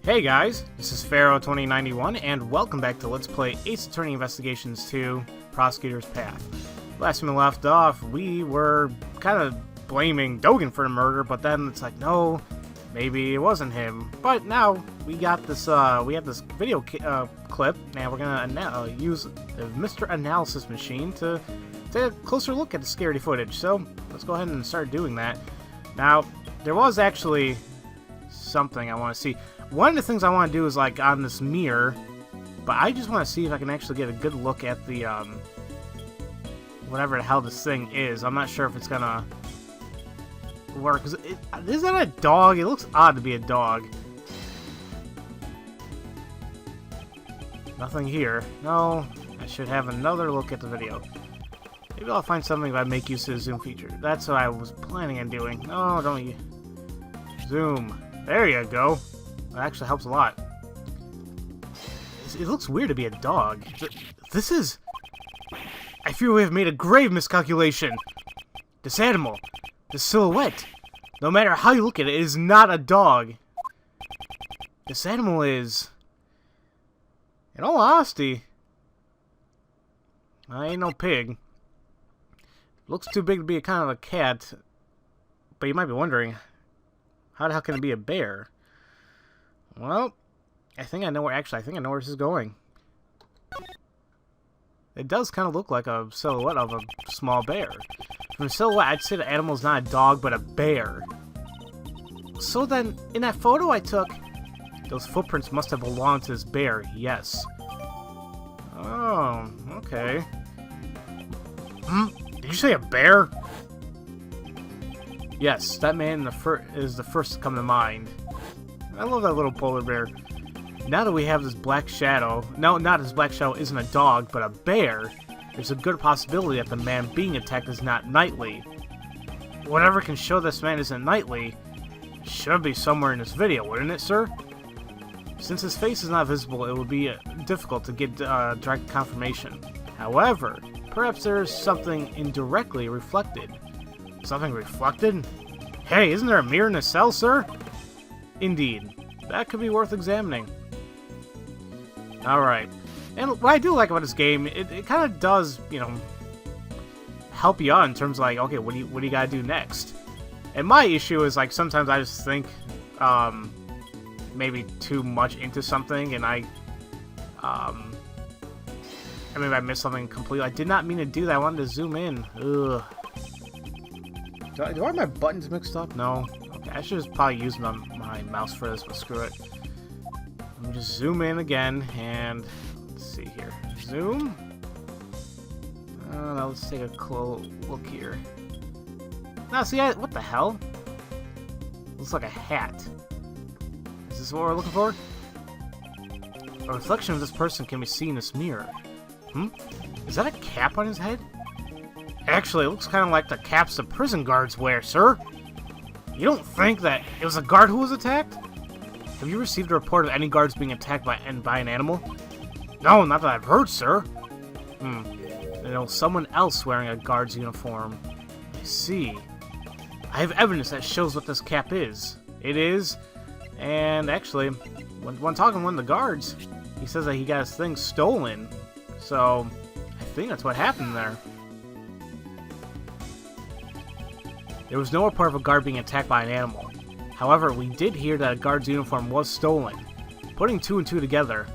Hey guys, this is Pharaoh 2091 and welcome back to Let's Play Ace Attorney Investigations 2, Prosecutor's Path. Last time we left off, we were kind of blaming Dogan for the murder, but then it's like, no, maybe it wasn't him. But now we got this, we have this video clip, and we're gonna use the Mr. Analysis machine to take a closer look at the scary footage. So let's go ahead and start doing that. Now, there was actually something I want to see. One of the things I want to do is like on this mirror, but I just want to see if I can actually get a good look at the whatever the hell this thing is. I'm not sure if it's gonna work. Is that a dog? It looks odd to be a dog. Nothing here. No, I should have another look at the video. Maybe I'll find something if I make use of the zoom feature. That's what I was planning on doing. No, don't you zoom. There you go. That actually helps a lot. It looks weird to be a dog. This is... I fear we have made a grave miscalculation. This animal, this silhouette, no matter how you look at it, is not a dog. This animal is... In all honesty, I ain't no pig. Looks too big to be a kind of a cat. But you might be wondering, how the hell can it be a bear? Well, I think I know where this is going. It does kind of look like a silhouette of a small bear. From a silhouette, I'd say the animal's not a dog, but a bear. So then, in that photo I took, those footprints must have belonged to this bear, yes. Oh, okay. Did you say a bear? Yes, that man is the first to come to mind. I love that little polar bear. Now that we have this black shadow, no, not this black shadow isn't a dog, but a bear, there's a good possibility that the man being attacked is not Nightly. Whatever can show this man isn't Nightly should be somewhere in this video, wouldn't it, sir? Since his face is not visible, it would be difficult to get direct confirmation. However, perhaps there is something indirectly reflected. Something reflected? Hey, isn't there a mirror in the cell, sir? Indeed. That could be worth examining. Alright. And what I do like about this game, it kind of does, you know, help you out in terms of like, okay, what do you gotta do next? And my issue is like sometimes I just think maybe too much into something and I mean I missed something completely. I did not mean to do that. I wanted to zoom in. Ugh. Do I have my buttons mixed up? No. Okay, I should have probably used my mouse for this, but screw it. Let me just zoom in again, and let's see here. Zoom. Now let's take a close look here. Now, see, what the hell? Looks like a hat. Is this what we're looking for? A reflection of this person can be seen in this mirror. Is that a cap on his head? Actually, it looks kind of like the caps the prison guards wear, sir. You don't think that it was a guard who was attacked? Have you received a report of any guards being attacked by an animal? No, not that I've heard, sir. You know, someone else wearing a guard's uniform. I see. I have evidence that shows what this cap is. It is, and actually, when talking to one of the guards, he says that he got his thing stolen. So, I think that's what happened there. There was no report of a guard being attacked by an animal. However, we did hear that a guard's uniform was stolen. Putting two and two together,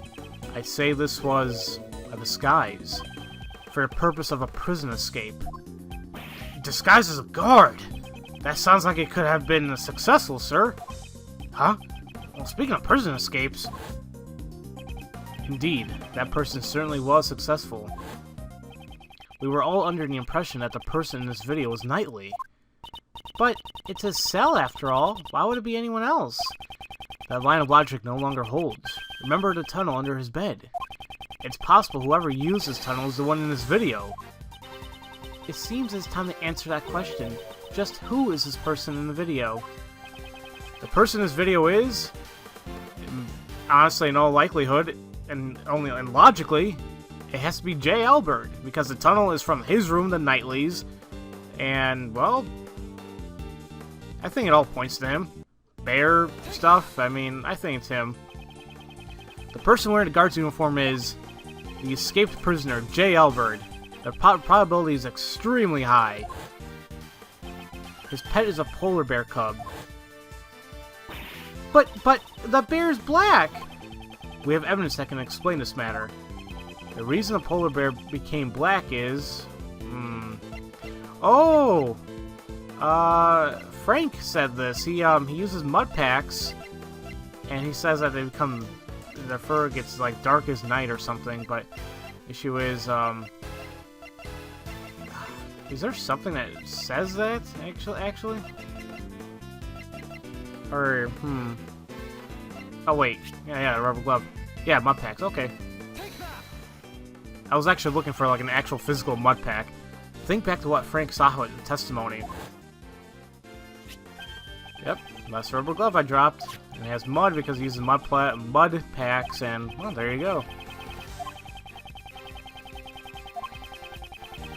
I'd say this was a disguise for the purpose of a prison escape. Disguised as a guard? That sounds like it could have been successful, sir. Huh? Well, speaking of prison escapes... Indeed, that person certainly was successful. We were all under the impression that the person in this video was Nightly. But it's a cell after all. Why would it be anyone else? That line of logic no longer holds. Remember the tunnel under his bed. It's possible whoever used this tunnel is the one in this video. It seems it's time to answer that question. Just who is this person in the video? The person in this video is, honestly, in all likelihood, and logically, it has to be Jay Elbird, because the tunnel is from his room to Nightly's, and, well, I think it all points to him. Bear stuff, I mean, I think it's him. The person wearing the guard's uniform is the escaped prisoner, Jay Elbird. The probability is extremely high. His pet is a polar bear cub. But the bear is black! We have evidence that can explain this matter. The reason the polar bear became black is... Oh! Frank said this. He uses mud packs, and he says that they become... their fur gets, like, dark as night or something, but... issue is there something that says that, actually? Or, oh, wait. Yeah, rubber glove. Yeah, mud packs, okay. I was actually looking for, like, an actual physical mud pack. Think back to what Frank saw in the testimony. Yep, that's the rubber glove I dropped. And it has mud because he uses mud packs, and, well, there you go.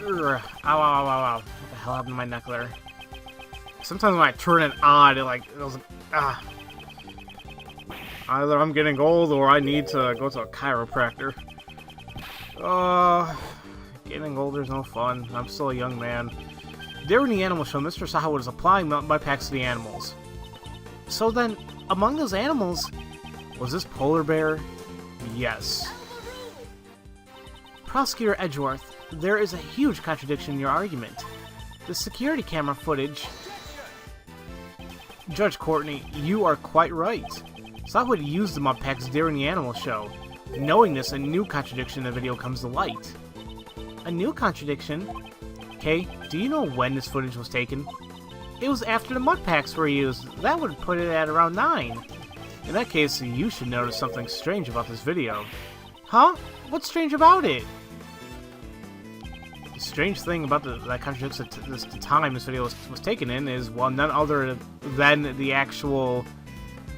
Ow, ow, ow, ow. What the hell happened to my neck there? Sometimes when I turn it on, it was like, ah. Either I'm getting old or I need to go to a chiropractor. Getting older is no fun. I'm still a young man. During the animal show, Mr. Saha was applying mud packs to the animals. So then, among those animals, was this polar bear? Yes. Prosecutor Edgeworth, there is a huge contradiction in your argument. The security camera footage... Judge Courtney, you are quite right. Saha used the mud packs during the animal show. Knowing this, a new contradiction in the video comes to light. A new contradiction? Kay, do you know when this footage was taken? It was after the mud packs were used. That would put it at around 9. In that case, you should notice something strange about this video. Huh? What's strange about it? The strange thing about that contradicts the time this video was taken in is, well, none other than the actual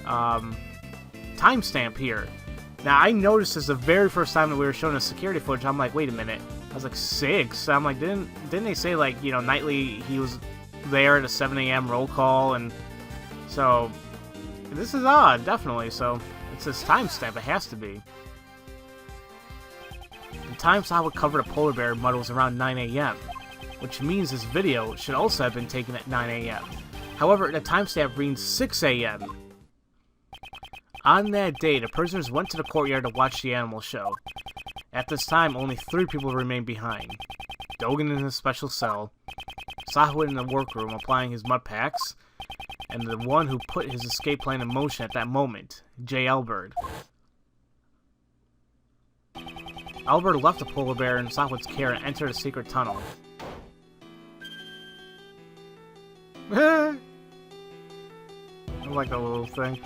timestamp here. Now, I noticed this the very first time that we were showing the security footage. I'm like, wait a minute. I was like, 6? I'm like, didn't they say, like, you know, nightly he was there at a 7 a.m. roll call? And so, this is odd, definitely. So, it's this timestamp. It has to be. The time Saha covered a polar bear mud was around 9 a.m., which means this video should also have been taken at 9 a.m. However, the timestamp reads 6 a.m. On that day, the prisoners went to the courtyard to watch the animal show. At this time, only 3 people remained behind. Dogen in his special cell, Saha in the workroom applying his mud packs, and the one who put his escape plan in motion at that moment, Jay Elbird. Elbird left the polar bear in Saha's care and entered a secret tunnel. I like that little thing.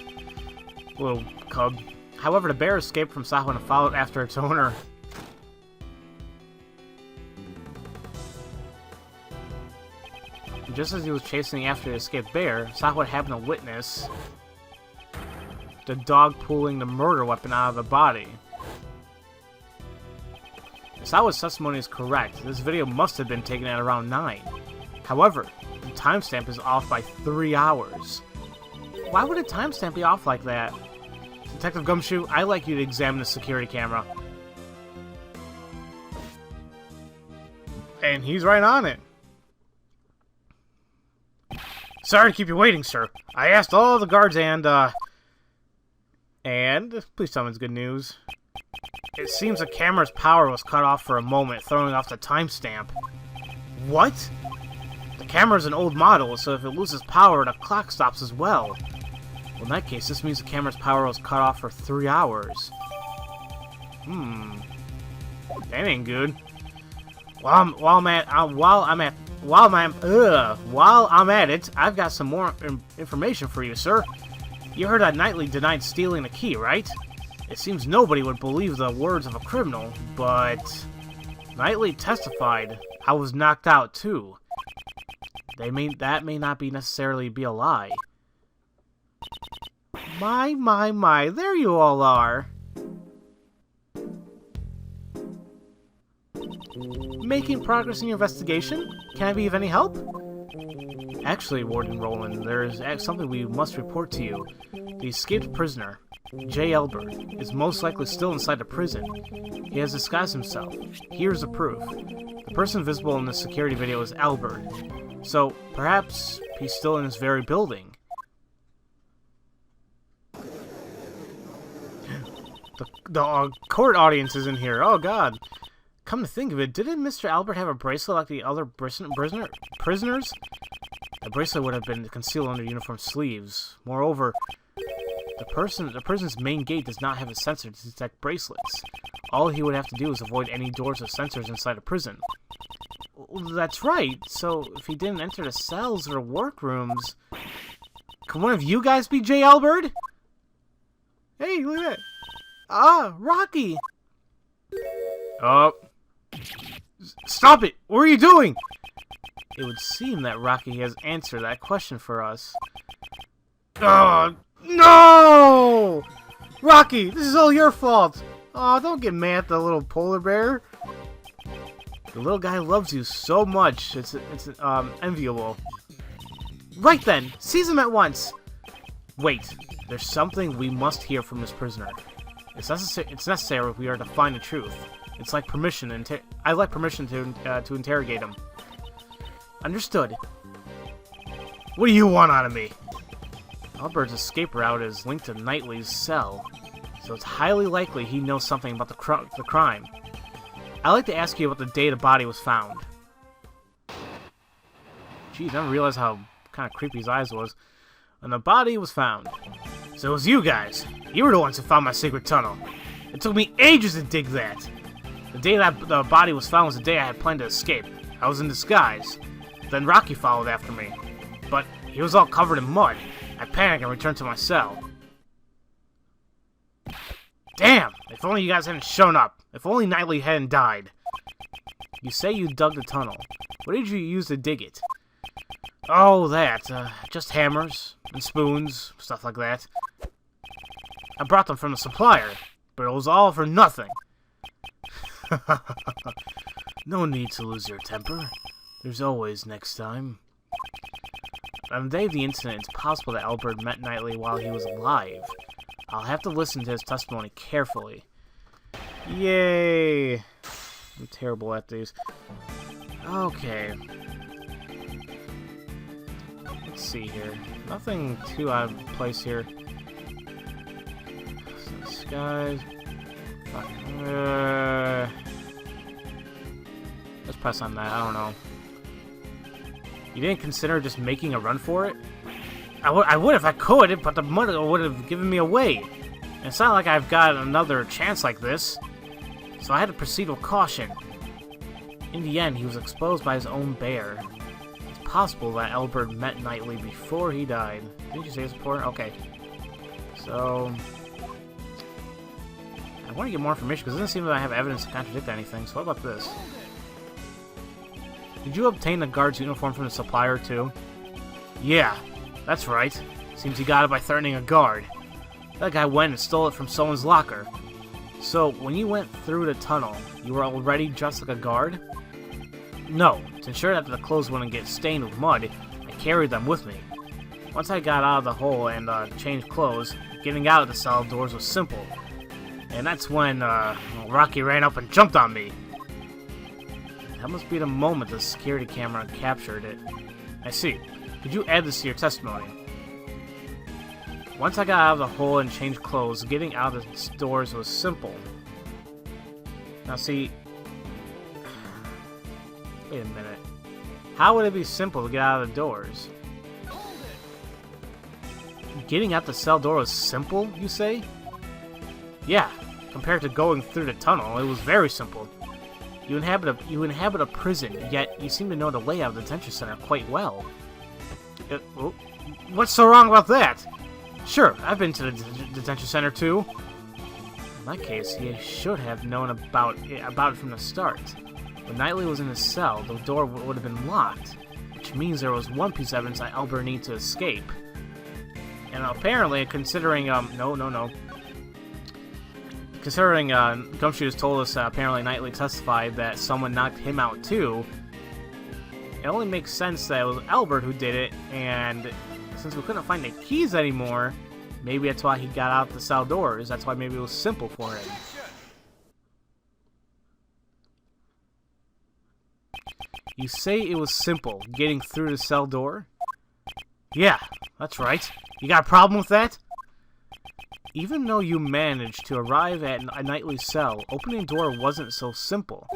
Little cub. However, the bear escaped from Saha and followed after its owner. Just as he was chasing after the escaped bear, Saha happened to witness the dog pulling the murder weapon out of the body. If Saha's testimony is correct, this video must have been taken at around 9. However, the timestamp is off by 3 hours. Why would a timestamp be off like that? Detective Gumshoe, I'd like you to examine the security camera. And he's right on it. Sorry to keep you waiting, sir. I asked all the guards and please tell me it's good news. It seems the camera's power was cut off for a moment, throwing off the timestamp. What? The camera's an old model, so if it loses power, the clock stops as well. Well, in that case, this means the camera's power was cut off for 3 hours. That ain't good. While I'm at it, I've got some more information for you, sir. You heard that Knightley denied stealing the key, right? It seems nobody would believe the words of a criminal, but Knightley testified I was knocked out too. That may not necessarily be a lie. My, there you all are. Making progress in your investigation? Can I be of any help? Actually, Warden Roland, there is something we must report to you. The escaped prisoner, Jay Elbird, is most likely still inside the prison. He has disguised himself. Here's the proof. The person visible in the security video is Elbird. So, perhaps he's still in this very building. The court audience is in here. Oh, God. Come to think of it, didn't Mr. Elbird have a bracelet like the other prisoners? The bracelet would have been concealed under uniform sleeves. Moreover, the prison's main gate does not have a sensor to detect bracelets. All he would have to do is avoid any doors or sensors inside a prison. Well, that's right. So, if he didn't enter the cells or workrooms... Can one of you guys be Jay Elbird? Hey, look at that. Ah, Rocky! Stop it! What are you doing? It would seem that Rocky has answered that question for us. Oh, no! Rocky, this is all your fault! Oh, don't get mad at the little polar bear. The little guy loves you so much, it's enviable. Right then, seize him at once! Wait, there's something we must hear from this prisoner. It's necessary if we are to find the truth. It's like permission. I'd like permission to interrogate him. Understood. What do you want out of me? Elbird's escape route is linked to Knightley's cell, so it's highly likely he knows something about the crime. I'd like to ask you about the day the body was found. Geez, I never realized how kind of creepy his eyes was. And the body was found. So it was you guys. You were the ones who found my secret tunnel. It took me ages to dig that. The day that the body was found was the day I had planned to escape. I was in disguise. Then Rocky followed after me. But he was all covered in mud. I panicked and returned to my cell. Damn! If only you guys hadn't shown up. If only Knightley hadn't died. You say you dug the tunnel. What did you use to dig it? Oh, that. Just hammers and spoons, stuff like that. I brought them from the supplier, but it was all for nothing. No need to lose your temper. There's always next time. On the day of the incident, it's possible that Elbird met Knightley while he was alive. I'll have to listen to his testimony carefully. Yay! I'm terrible at these. Okay. Let's see here. Nothing too out of place here. Skies. Let's press on that. I don't know. You didn't consider just making a run for it? I would if I could, but the mud would have given me away. And it's not like I've got another chance like this. So I had to proceed with caution. In the end, he was exposed by his own bear. It's possible that Elbird met Knightley before he died. Did you say it's important? Okay. So... I want to get more information, because it doesn't seem that I have evidence to contradict anything. So what about this? Did you obtain the guard's uniform from the supplier, too? Yeah, that's right. Seems he got it by threatening a guard. That guy went and stole it from someone's locker. So, when you went through the tunnel, you were already dressed like a guard? No. To ensure that the clothes wouldn't get stained with mud, I carried them with me. Once I got out of the hole and changed clothes, getting out of the cell doors was simple. And that's when Rocky ran up and jumped on me. That must be the moment the security camera captured it. I see. Could you add this to your testimony? Once I got out of the hole and changed clothes, getting out of the doors was simple. Now see... Wait a minute. How would it be simple to get out of the doors? Getting out the cell door was simple, you say? Yeah, compared to going through the tunnel, it was very simple. You inhabit a prison, yet you seem to know the layout of the detention center quite well. What's so wrong about that? Sure, I've been to the detention center too. In that case, he should have known about it from the start. When Knightley was in his cell, the door would have been locked, which means there was one piece of evidence that Elbird needed to escape. And apparently, considering Considering Gumshoe has told us that apparently Knightley testified that someone knocked him out too, it only makes sense that it was Elbird who did it, and since we couldn't find the keys anymore, Maybe that's why he got out the cell doors. That's why maybe it was simple for him. You say it was simple, getting through the cell door? Yeah, that's right. You got a problem with that? Even though you managed to arrive at a nightly cell, opening the door wasn't so simple.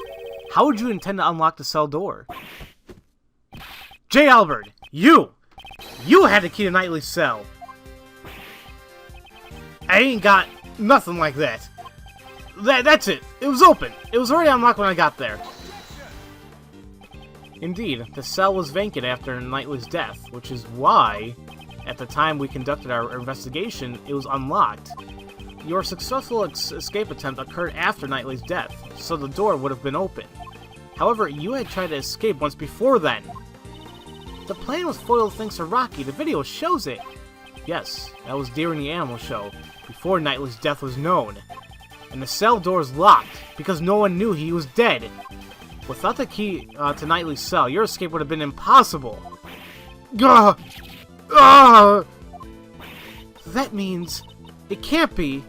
How would you intend to unlock the cell door? Jay Elbird, you! You had the key to nightly cell! I ain't got nothing like that. That's it. It was open. It was already unlocked when I got there. Indeed, the cell was vacant after Knightley's death, which is why, at the time we conducted our investigation, it was unlocked. Your successful escape attempt occurred after Knightley's death, so the door would have been open. However, you had tried to escape once before then. The plan was foiled thanks to Rocky. The video shows it. Yes, that was during the animal show, before Knightley's death was known. And the cell doors locked, because no one knew he was dead. Without the key to Knightley's cell, your escape would have been impossible. That means it can't be.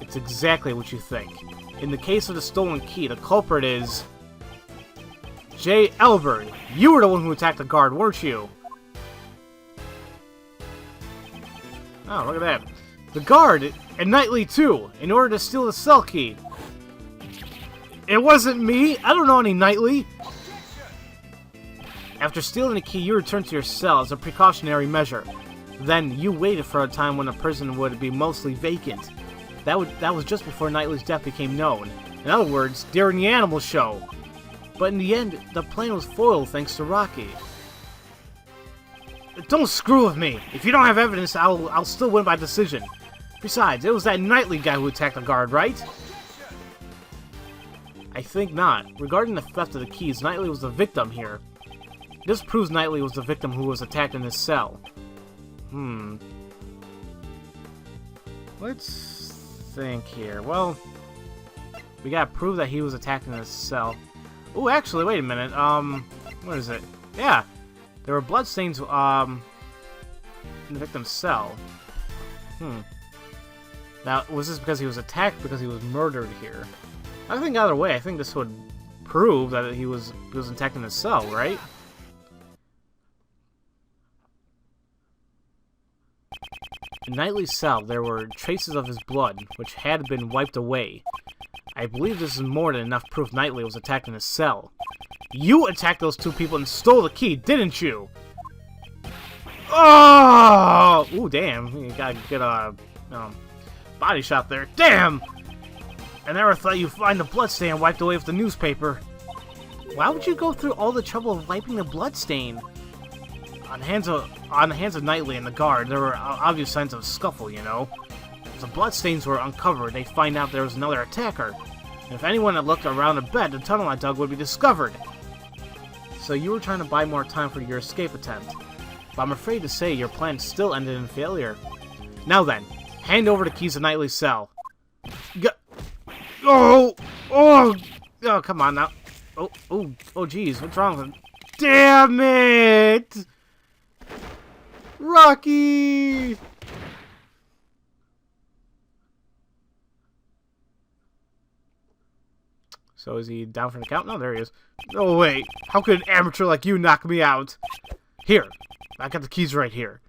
It's exactly what you think. In the case of the stolen key, the culprit is Jay Elbird. You were the one who attacked the guard, weren't you? Oh, look at that. The guard and Knightley too, in order to steal the cell key. It wasn't me! I don't know any Knightley! After stealing the key, you returned to your cell as a precautionary measure. Then, you waited for a time when the prison would be mostly vacant. That was just before Knightley's death became known. In other words, during the animal show. But in the end, the plan was foiled thanks to Rocky. Don't screw with me! If you don't have evidence, I'll still win by decision. Besides, it was that Knightley guy who attacked the guard, right? I think not. Regarding the theft of the keys, Knightley was the victim here. This proves Knightley was the victim who was attacked in his cell. Let's think here. Well, we gotta prove that he was attacked in his cell. Oh, actually, wait a minute. What is it? Yeah, there were bloodstains, in the victim's cell. Now, was this because he was attacked because he was murdered here? I think either way, I think this would prove that he was attacked in his cell, right? In Knightley's cell, there were traces of his blood, which had been wiped away. I believe this is more than enough proof Knightley was attacked in his cell. You attacked those two people and stole the key, didn't you? Oh! Ooh, damn. You gotta get a body shot there. Damn! I never thought you'd find the bloodstain wiped away with the newspaper. Why would you go through all the trouble of wiping the bloodstain? On the hands of Knightley and the guard, there were obvious signs of a scuffle, you know. If the bloodstains were uncovered, they'd find out there was another attacker. And if anyone had looked around the bed, the tunnel I dug would be discovered. So you were trying to buy more time for your escape attempt. But I'm afraid to say your plan still ended in failure. Now then, hand over the keys to Knightley's cell. Oh, come on now. Oh, geez, what's wrong with him? Damn it! Rocky! So is he down for the count? No, there he is. No, wait. How could an amateur like you knock me out? Here. I got the keys right here.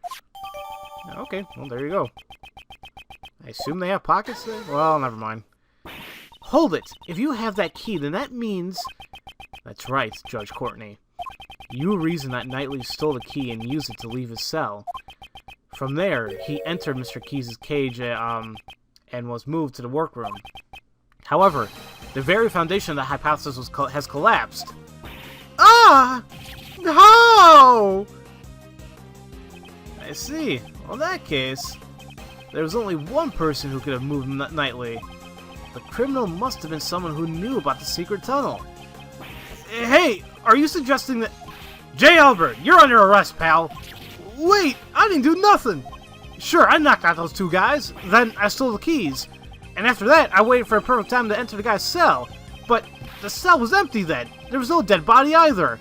Okay, well, there you go. I assume they have pockets there? Well, never mind. Hold it! If you have that key, then that means... That's right, Judge Courtney. You reason that Knightley stole the key and used it to leave his cell. From there, he entered Mr. Keyes' cage and was moved to the workroom. However, the very foundation of the hypothesis has collapsed. Ah! No! I see. Well, in that case, there was only one person who could have moved Knightley. The criminal must have been someone who knew about the secret tunnel. Hey, are you suggesting that... Jay Elbird, you're under arrest, pal. Wait, I didn't do nothing. Sure, I knocked out those two guys, then I stole the keys. And after that, I waited for a perfect time to enter the guy's cell. But the cell was empty then. There was no dead body either.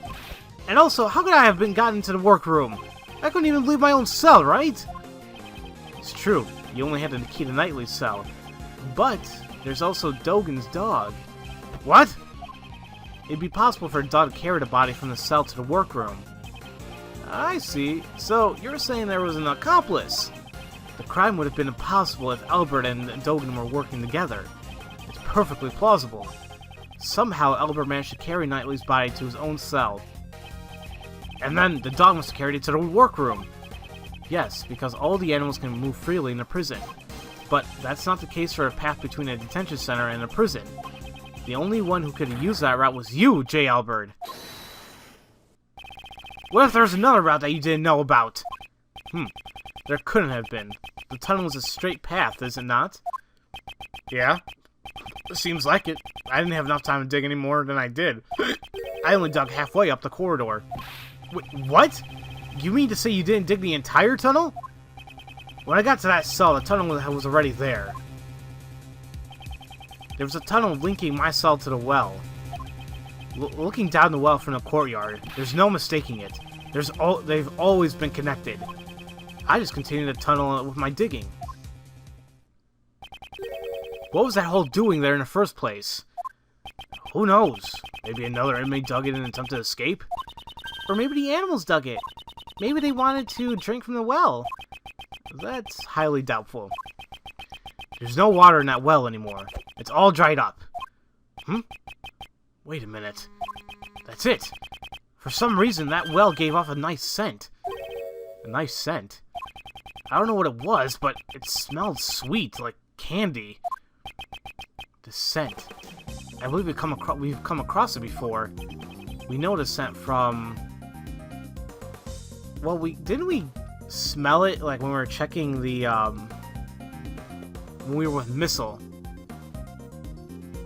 And also, how could I have gotten into the workroom? I couldn't even leave my own cell, right? It's true. you only had the key to Knightley's cell. But there's also Dogen's dog. What? It'd be possible for a dog to carry the body from the cell to the workroom. I see. So, you're saying there was an accomplice? The crime would have been impossible if Elbird and Dogen were working together. It's perfectly plausible. Somehow, Elbird managed to carry Knightley's body to his own cell. And then, the dog must have carried it to the workroom. Yes, because all the animals can move freely in a prison. But that's not the case for a path between a detention center and a prison. The only one who could have used that route was you, Jay Elbird. What if there's another route that you didn't know about? There couldn't have been. The tunnel is a straight path, is it not? Yeah. Seems like it. I didn't have enough time to dig any more than I did. I only dug halfway up the corridor. Wait, what? You mean to say you didn't dig the entire tunnel? When I got to that cell, the tunnel was already there. There was a tunnel linking my cell to the well. Looking down the well from the courtyard, there's no mistaking it. They've always been connected. I just continued the tunnel with my digging. What was that hole doing there in the first place? Who knows? Maybe another inmate dug it in an attempt to escape? Or maybe the animals dug it. Maybe they wanted to drink from the well. That's highly doubtful. There's no water in that well anymore. It's all dried up. Wait a minute. That's it. For some reason, that well gave off a nice scent. A nice scent? I don't know what it was, but it smelled sweet, like candy. The scent. I believe we've come across it before. We know the scent from... Well, didn't we smell it, like, when we were checking the, when we were with Missile?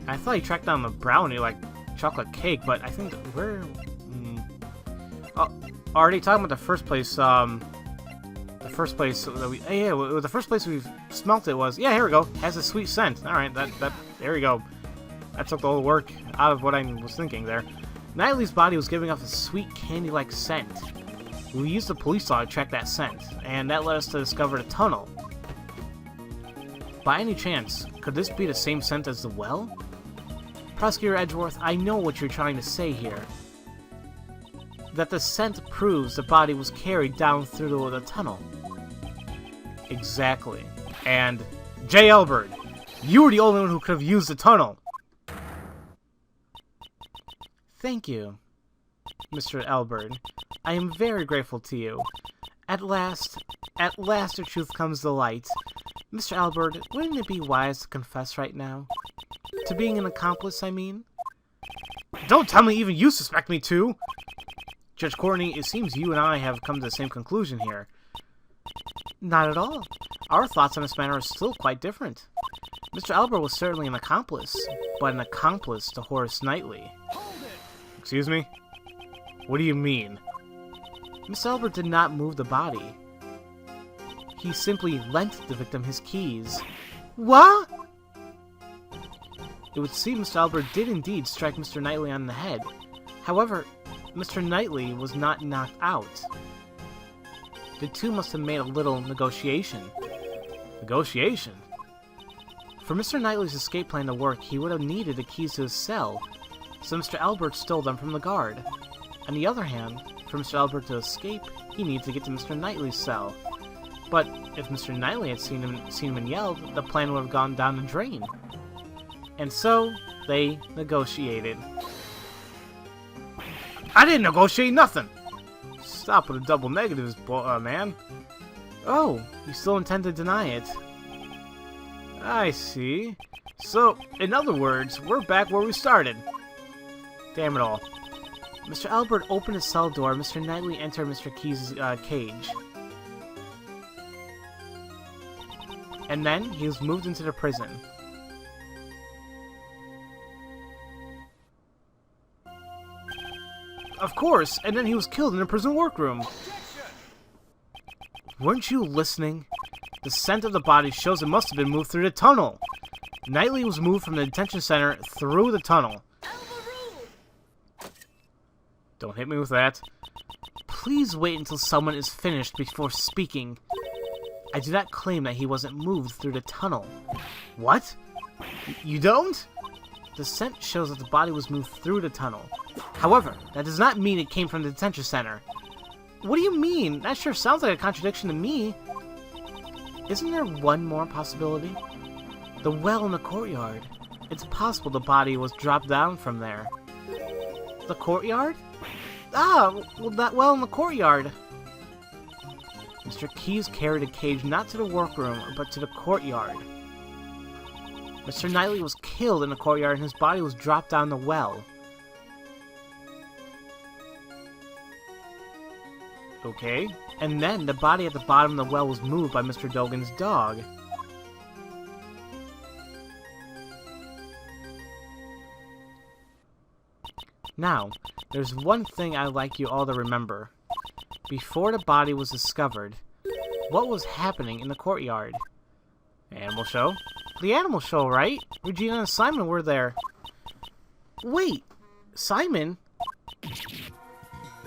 I thought he tracked down the brownie, like, chocolate cake, but I think that we're... Oh, already talking about the first place, the first place that we... Yeah, the first place we've smelt it was... Yeah, here we go. Has a sweet scent. Alright, there we go. That took the whole work out of what I was thinking there. Knightley's body was giving off a sweet candy-like scent. We used the police dog to track that scent, and that led us to discover the tunnel. By any chance, could this be the same scent as the well? Prosecutor Edgeworth, I know what you're trying to say here. That the scent proves the body was carried down through the tunnel. Exactly. And, Jay Elbird, you were the only one who could have used the tunnel. Thank you, Mr. Elbird. I am very grateful to you. At last the truth comes to light. Mr. Elbird, wouldn't it be wise to confess right now? To being an accomplice, I mean? Don't tell me even you suspect me too! Judge Courtney, it seems you and I have come to the same conclusion here. Not at all. Our thoughts on this matter are still quite different. Mr. Elbird was certainly an accomplice, but an accomplice to Horace Knightley. Excuse me? What do you mean? Mr. Elbird did not move the body. He simply lent the victim his keys. What? It would seem Mr. Elbird did indeed strike Mr. Knightley on the head. However, Mr. Knightley was not knocked out. The two must have made a little negotiation. Negotiation? For Mr. Knightley's escape plan to work, he would have needed the keys to his cell, so Mr. Elbird stole them from the guard. On the other hand, for Mr. Elbird to escape, he needed to get to Mr. Knightley's cell. But if Mr. Knightley had seen him and yelled, the plan would have gone down the drain. And so, they negotiated. I didn't negotiate nothing! Stop with the double negatives, man. Oh, you still intend to deny it. I see. So, in other words, we're back where we started. Damn it all. Mr. Elbird opened his cell door. Mr. Knightley entered Mr. Keyes' cage. And then, he was moved into the prison. Of course, and then he was killed in the prison workroom. Weren't you listening? The scent of the body shows it must have been moved through the tunnel. Knightley was moved from the detention center through the tunnel. Don't hit me with that. Please wait until someone is finished before speaking. I do not claim that he wasn't moved through the tunnel. What? You don't? The scent shows that the body was moved through the tunnel. However, that does not mean it came from the detention center. What do you mean? That sure sounds like a contradiction to me. Isn't there one more possibility? The well in the courtyard. It's possible the body was dropped down from there. The courtyard? Ah, well, that well in the courtyard. Mr. Keyes carried a cage not to the workroom, but to the courtyard. Mr. Knightley was killed in the courtyard and his body was dropped down the well. Okay, and then the body at the bottom of the well was moved by Mr. Dogan's dog. Now, there's one thing I'd like you all to remember. Before the body was discovered, what was happening in the courtyard? Animal show? The animal show, right? Regina and Simon were there. Wait! Simon?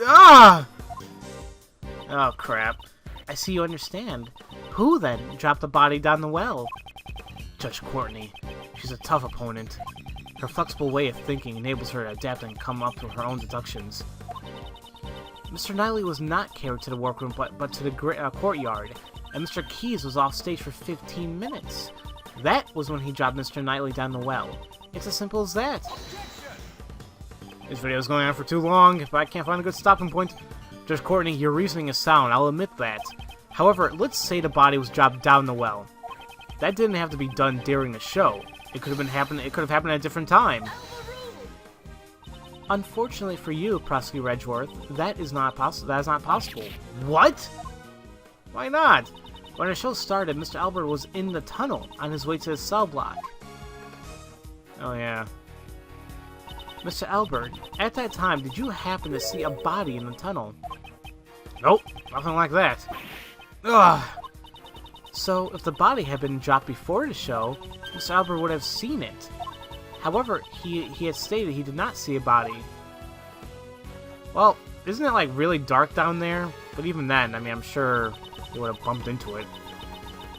Ah! Oh, crap. I see you understand. Who, then, dropped the body down the well? Judge Courtney. She's a tough opponent. Her flexible way of thinking enables her to adapt and come up with her own deductions. Mr. Knightley was not carried to the workroom, but to the courtyard, and Mr. Keyes was off stage for 15 minutes. That was when he dropped Mr. Knightley down the well. It's as simple as that. This video is going on for too long. If I can't find a good stopping point, Judge Courtney, your reasoning is sound. I'll admit that. However, let's say the body was dropped down the well. That didn't have to be done during the show. It could have happened at a different time. Unfortunately for you, Prosecutor Edgeworth, that is not possible. What? Why not? When the show started, Mr. Elbird was in the tunnel on his way to the cell block. Oh yeah. Mr. Elbird, at that time, did you happen to see a body in the tunnel? Nope, nothing like that. Ugh. So, if the body had been dropped before the show, Mr. Elbird would have seen it. However, he had stated he did not see a body. Well, isn't it like really dark down there? But even then, I mean, I'm sure he would have bumped into it.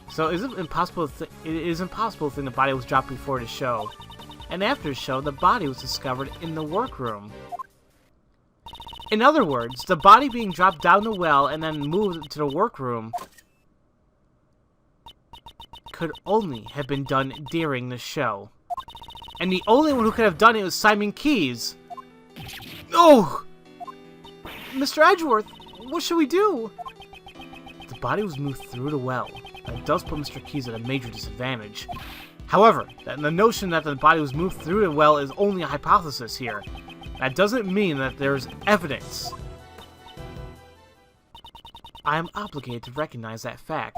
So, it is impossible to think the body was dropped before the show. And after the show, the body was discovered in the workroom. In other words, the body being dropped down the well and then moved to the workroom could only have been done during the show. And the only one who could have done it was Simon Keyes. Oh! Mr. Edgeworth, what should we do? The body was moved through the well. That does put Mr. Keyes at a major disadvantage. However, the notion that the body was moved through the well is only a hypothesis here. That doesn't mean that there's evidence. I am obligated to recognize that fact.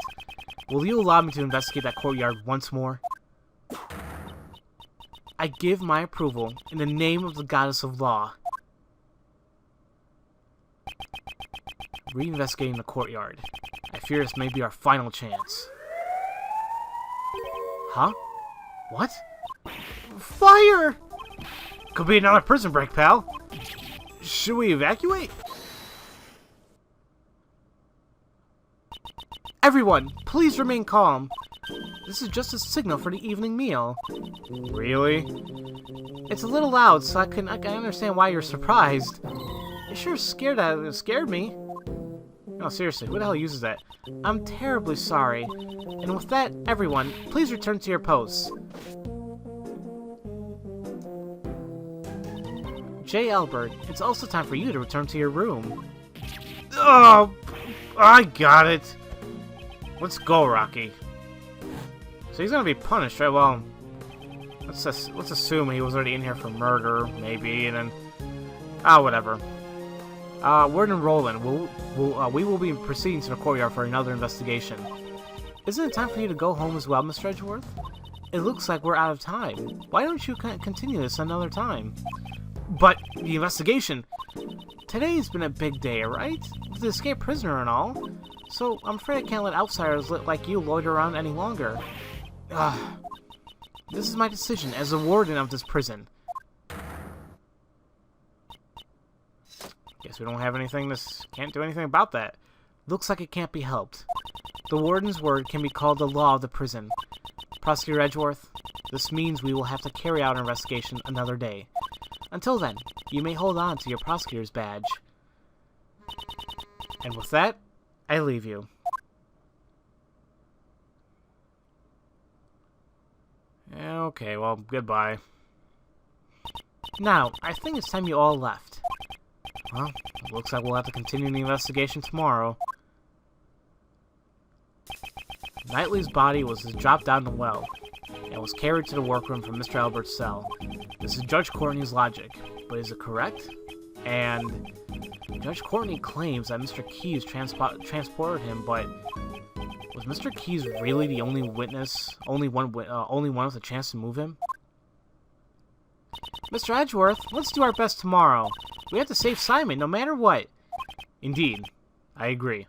Will you allow me to investigate that courtyard once more? I give my approval in the name of the Goddess of Law. Reinvestigating the courtyard. I fear this may be our final chance. Huh? What? Fire! Could be another prison break, pal. Should we evacuate? Everyone, please remain calm. This is just a signal for the evening meal. Really? It's a little loud, so I can understand why you're surprised. It sure scared me. No, seriously, who the hell uses that? I'm terribly sorry. And with that, everyone, please return to your posts. Jay Elbird, it's also time for you to return to your room. Oh, I got it. Let's go, Rocky. So he's gonna be punished, right? Well, let's assume he was already in here for murder, maybe, and then whatever. We're in Roland. We will be proceeding to the courtyard for another investigation. Isn't it time for you to go home as well, Mr. Edgeworth? It looks like we're out of time. Why don't you continue this another time? But the investigation. Today's been a big day, right? With the escaped prisoner and all. So I'm afraid I can't let outsiders like you loiter around any longer. This is my decision as the warden of this prison. Guess we don't have anything. Can't do anything about that. Looks like it can't be helped. The warden's word can be called the law of the prison. Prosecutor Edgeworth, this means we will have to carry out our investigation another day. Until then, you may hold on to your prosecutor's badge. And with that, I leave you. Okay, well, goodbye. Now, I think it's time you all left. Well, it looks like we'll have to continue the investigation tomorrow. Knightley's body was dropped down the well and was carried to the workroom from Mr. Elbert's cell. This is Judge Courtney's logic, but is it correct? And Judge Courtney claims that Mr. Keyes transported him, but was Mr. Keyes really the only witness, only one with a chance to move him? Mr. Edgeworth, let's do our best tomorrow. We have to save Simon, no matter what. Indeed, I agree.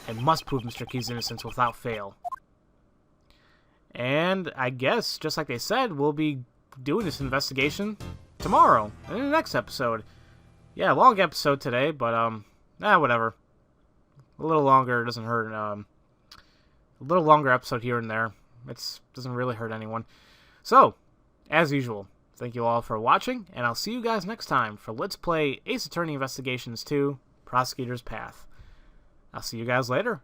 I must prove Mr. Keyes' innocence without fail. And I guess, just like they said, we'll be doing this investigation tomorrow, in the next episode. Yeah, long episode today, but, whatever. A little longer doesn't hurt, a little longer episode here and there. It doesn't really hurt anyone. So, as usual, thank you all for watching, and I'll see you guys next time for Let's Play Ace Attorney Investigations 2, Prosecutor's Path. I'll see you guys later.